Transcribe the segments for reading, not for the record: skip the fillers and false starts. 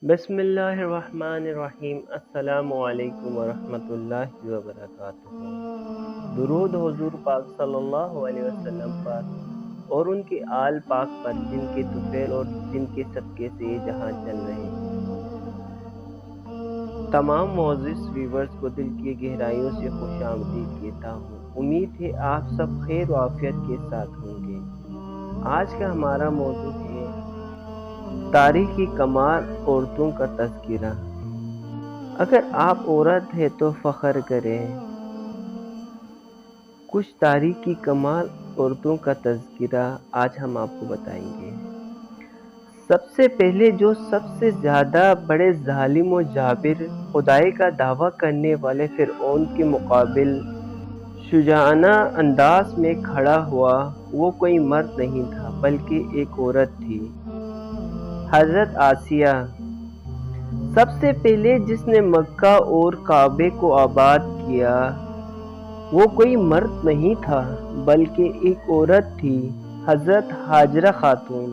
بسم اللہ الرحمن الرحیم۔ السلام علیکم ورحمۃ اللہ وبرکاتہ۔ درود حضور پاک صلی اللہ علیہ وسلم پر اور ان کے آل پاک پر جن کے طفیل اور جن کے صدقے سے یہ جہاں چل رہے ہیں۔ تمام معزز ویورز کو دل کی گہرائیوں سے خوش آمدید کہتا ہوں۔ امید ہے آپ سب خیر و عافیت کے ساتھ ہوں گے۔ آج کا ہمارا موضوع ہے تاریخی کمال عورتوں کا تذکرہ۔ اگر آپ عورت ہیں تو فخر کریں۔ کچھ تاریخی کمال عورتوں کا تذکرہ آج ہم آپ کو بتائیں گے۔ سب سے پہلے جو سب سے زیادہ بڑے ظالم و جابر خدائی کا دعویٰ کرنے والے فرعون کے مقابل شجاعانہ انداز میں کھڑا ہوا، وہ کوئی مرد نہیں تھا بلکہ ایک عورت تھی، حضرت آسیہ۔ سب سے پہلے جس نے مکہ اور کعبے کو آباد کیا، وہ کوئی مرد نہیں تھا بلکہ ایک عورت تھی، حضرت ہاجرہ خاتون۔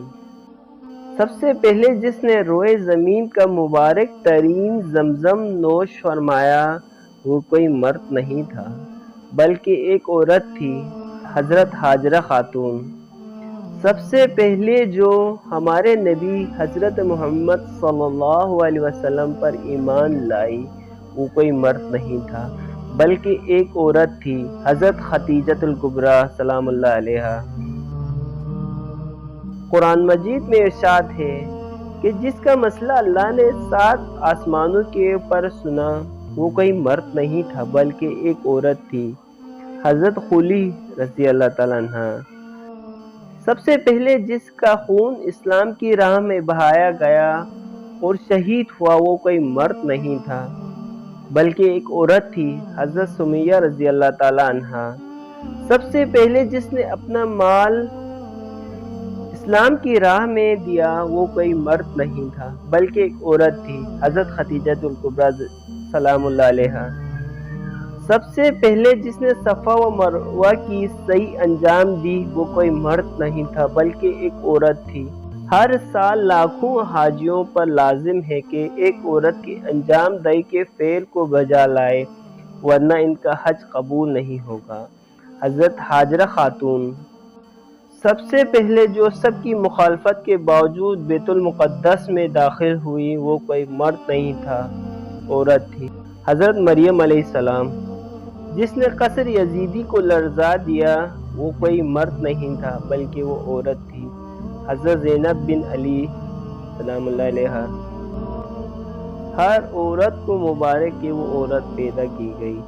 سب سے پہلے جس نے روئے زمین کا مبارک ترین زمزم نوش فرمایا، وہ کوئی مرد نہیں تھا بلکہ ایک عورت تھی، حضرت ہاجرہ خاتون۔ سب سے پہلے جو ہمارے نبی حضرت محمد صلی اللہ علیہ وسلم پر ایمان لائی، وہ کوئی مرد نہیں تھا بلکہ ایک عورت تھی، حضرت خدیجہ الکبریٰ سلام اللہ علیہا۔ قرآن مجید میں ارشاد ہے کہ جس کا مسئلہ اللہ نے 7 آسمانوں کے اوپر سنا، وہ کوئی مرد نہیں تھا بلکہ ایک عورت تھی، حضرت خلی رضی اللہ تعالیٰ عنہ۔ سب سے پہلے جس کا خون اسلام کی راہ میں بہایا گیا اور شہید ہوا، وہ کوئی مرد نہیں تھا بلکہ ایک عورت تھی، حضرت سمیہ رضی اللہ تعالیٰ عنہا۔ سب سے پہلے جس نے اپنا مال اسلام کی راہ میں دیا، وہ کوئی مرد نہیں تھا بلکہ ایک عورت تھی، حضرت خدیجہ الکبریٰ سلام اللہ علیہا۔ سب سے پہلے جس نے صفا و مروہ کی صحیح انجام دی، وہ کوئی مرد نہیں تھا بلکہ ایک عورت تھی۔ ہر سال لاکھوں حاجیوں پر لازم ہے کہ ایک عورت کی انجام دہی کے فعل کو بجا لائے، ورنہ ان کا حج قبول نہیں ہوگا، حضرت ہاجرہ خاتون۔ سب سے پہلے جو سب کی مخالفت کے باوجود بیت المقدس میں داخل ہوئی، وہ کوئی مرد نہیں تھا، عورت تھی، حضرت مریم علیہ السلام۔ جس نے قصر یزیدی کو لرزا دیا، وہ کوئی مرد نہیں تھا بلکہ وہ عورت تھی، حضرت زینب بن علی سلام اللہ علیہا۔ ہر عورت کو مبارک کہ وہ عورت پیدا کی گئی،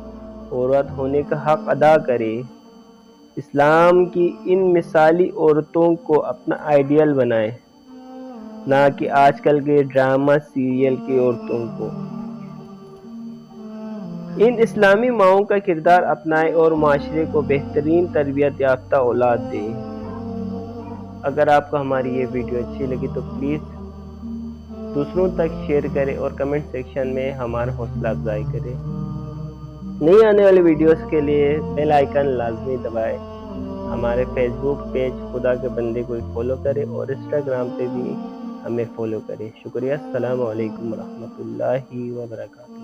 عورت ہونے کا حق ادا کرے۔ اسلام کی ان مثالی عورتوں کو اپنا آئیڈیل بنائے، نہ کہ آج کل کے ڈرامہ سیریل کی عورتوں کو۔ ان اسلامی ماؤں کا کردار اپنائے اور معاشرے کو بہترین تربیت یافتہ اولاد دے۔ اگر آپ کو ہماری یہ ویڈیو اچھی لگی تو پلیز دوسروں تک شیئر کریں اور کمنٹ سیکشن میں ہمارا حوصلہ افزائی کریں۔ نئی آنے والی ویڈیوز کے لیے بیل آئیکن لازمی دبائیں۔ ہمارے فیس بک پیج خدا کے بندے کو فالو کریں اور انسٹاگرام پہ بھی ہمیں فالو کریں۔ شکریہ۔ السلام علیکم ورحمۃ اللہ وبرکاتہ۔